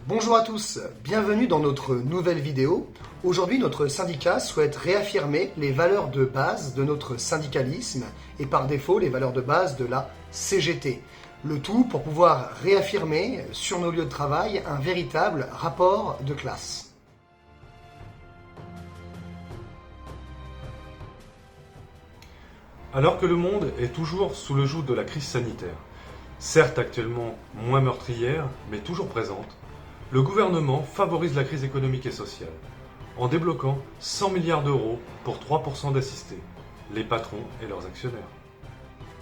Bonjour à tous, bienvenue dans notre nouvelle vidéo. Aujourd'hui, notre syndicat souhaite réaffirmer les valeurs de base de notre syndicalisme et par défaut les valeurs de base de la CGT. Le tout pour pouvoir réaffirmer sur nos lieux de travail un véritable rapport de classe. Alors que le monde est toujours sous le joug de la crise sanitaire, certes actuellement moins meurtrière, mais toujours présente, le gouvernement favorise la crise économique et sociale, en débloquant 100 milliards d'euros pour 3% d'assistés, les patrons et leurs actionnaires.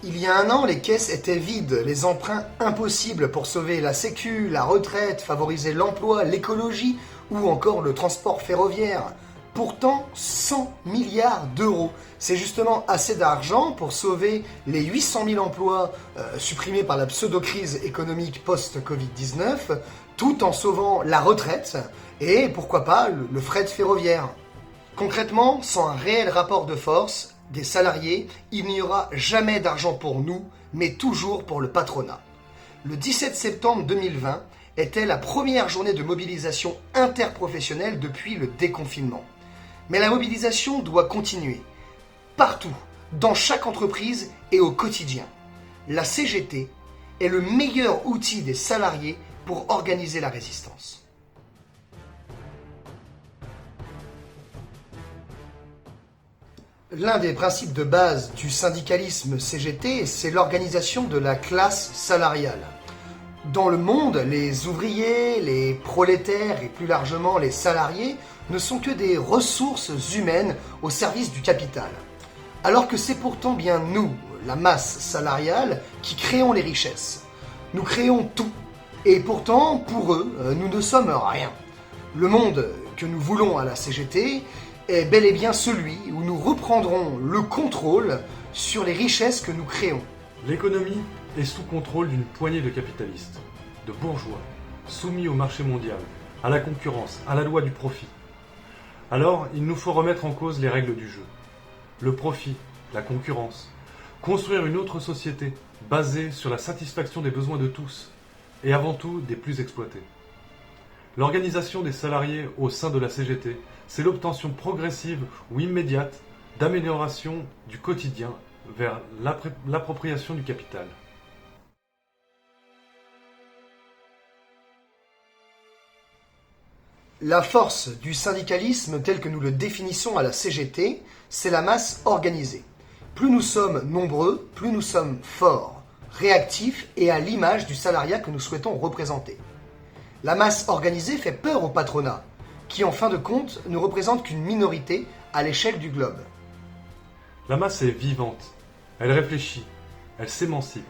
Il y a un an, les caisses étaient vides, les emprunts impossibles pour sauver la sécu, la retraite, favoriser l'emploi, l'écologie ou encore le transport ferroviaire. Pourtant, 100 milliards d'euros, c'est justement assez d'argent pour sauver les 800 000 emplois supprimés par la pseudo-crise économique post-Covid-19, tout en sauvant la retraite et, pourquoi pas, le fret ferroviaire. Concrètement, sans un réel rapport de force des salariés, il n'y aura jamais d'argent pour nous, mais toujours pour le patronat. Le 17 septembre 2020 était la première journée de mobilisation interprofessionnelle depuis le déconfinement. Mais la mobilisation doit continuer, partout, dans chaque entreprise et au quotidien. La CGT est le meilleur outil des salariés pour organiser la résistance. L'un des principes de base du syndicalisme CGT, c'est l'organisation de la classe salariale. Dans le monde, les ouvriers, les prolétaires et plus largement les salariés ne sont que des ressources humaines au service du capital. Alors que c'est pourtant bien nous, la masse salariale, qui créons les richesses. Nous créons tout. Et pourtant, pour eux, nous ne sommes rien. Le monde que nous voulons à la CGT est bel et bien celui où nous reprendrons le contrôle sur les richesses que nous créons. L'économie est sous contrôle d'une poignée de capitalistes, de bourgeois, soumis au marché mondial, à la concurrence, à la loi du profit. Alors, il nous faut remettre en cause les règles du jeu. Le profit, la concurrence, construire une autre société basée sur la satisfaction des besoins de tous, et avant tout des plus exploités. L'organisation des salariés au sein de la CGT, c'est l'obtention progressive ou immédiate d'amélioration du quotidien vers l'appropriation du capital. La force du syndicalisme tel que nous le définissons à la CGT, c'est la masse organisée. Plus nous sommes nombreux, plus nous sommes forts, réactifs et à l'image du salariat que nous souhaitons représenter. La masse organisée fait peur au patronat, qui en fin de compte ne représente qu'une minorité à l'échelle du globe. La masse est vivante, elle réfléchit, elle s'émancipe.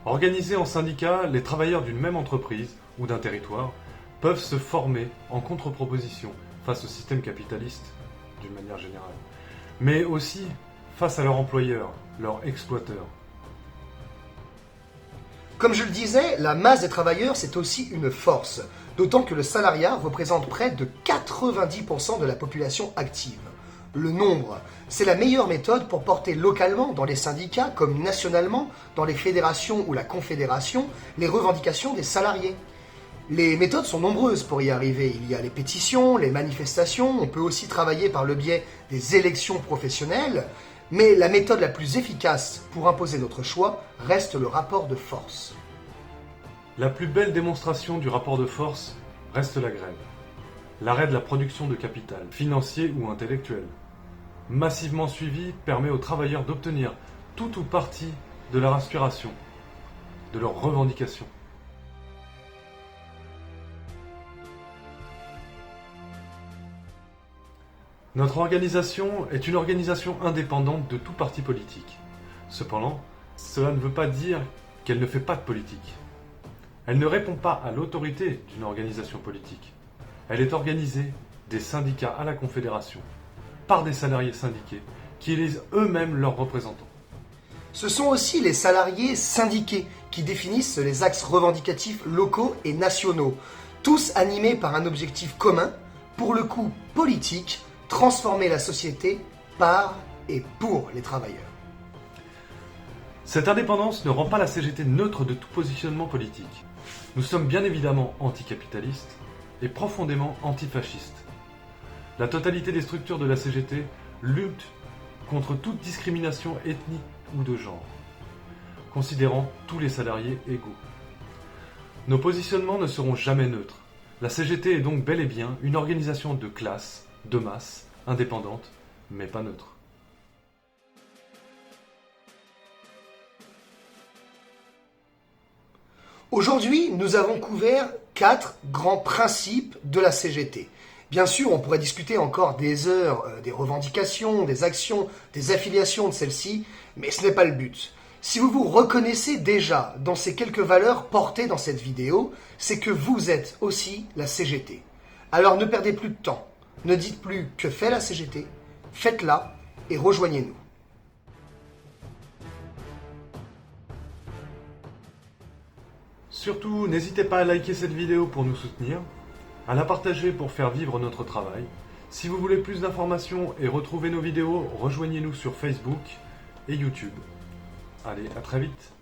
Organisés en syndicats, les travailleurs d'une même entreprise ou d'un territoire peuvent se former en contre-proposition face au système capitaliste, d'une manière générale, mais aussi face à leur employeur, leur exploiteur. Comme je le disais, la masse des travailleurs, c'est aussi une force, d'autant que le salariat représente près de 90% de la population active. Le nombre, c'est la meilleure méthode pour porter localement, dans les syndicats comme nationalement, dans les fédérations ou la confédération, les revendications des salariés. Les méthodes sont nombreuses pour y arriver. Il y a les pétitions, les manifestations, on peut aussi travailler par le biais des élections professionnelles, mais la méthode la plus efficace pour imposer notre choix reste le rapport de force. La plus belle démonstration du rapport de force reste la grève. L'arrêt de la production de capital, financier ou intellectuel. Massivement suivi, permet aux travailleurs d'obtenir tout ou partie de leur aspiration, de leurs revendications. Notre organisation est une organisation indépendante de tout parti politique. Cependant, cela ne veut pas dire qu'elle ne fait pas de politique. Elle ne répond pas à l'autorité d'une organisation politique. Elle est organisée des syndicats à la Confédération, par des salariés syndiqués, qui élisent eux-mêmes leurs représentants. Ce sont aussi les salariés syndiqués qui définissent les axes revendicatifs locaux et nationaux, tous animés par un objectif commun, pour le coup politique, transformer la société par et pour les travailleurs. Cette indépendance ne rend pas la CGT neutre de tout positionnement politique. Nous sommes bien évidemment anticapitalistes et profondément antifascistes. La totalité des structures de la CGT lutte contre toute discrimination ethnique ou de genre, considérant tous les salariés égaux. Nos positionnements ne seront jamais neutres. La CGT est donc bel et bien une organisation de classe, de masse, indépendante, mais pas neutre. Aujourd'hui, nous avons couvert 4 grands principes de la CGT. Bien sûr, on pourrait discuter encore des heures, des revendications, des actions, des affiliations de celles-ci, mais ce n'est pas le but. Si vous vous reconnaissez déjà dans ces quelques valeurs portées dans cette vidéo, c'est que vous êtes aussi la CGT. Alors ne perdez plus de temps. Ne dites plus que fait la CGT, faites-la et rejoignez-nous. Surtout, n'hésitez pas à liker cette vidéo pour nous soutenir, à la partager pour faire vivre notre travail. Si vous voulez plus d'informations et retrouver nos vidéos, rejoignez-nous sur Facebook et YouTube. Allez, à très vite.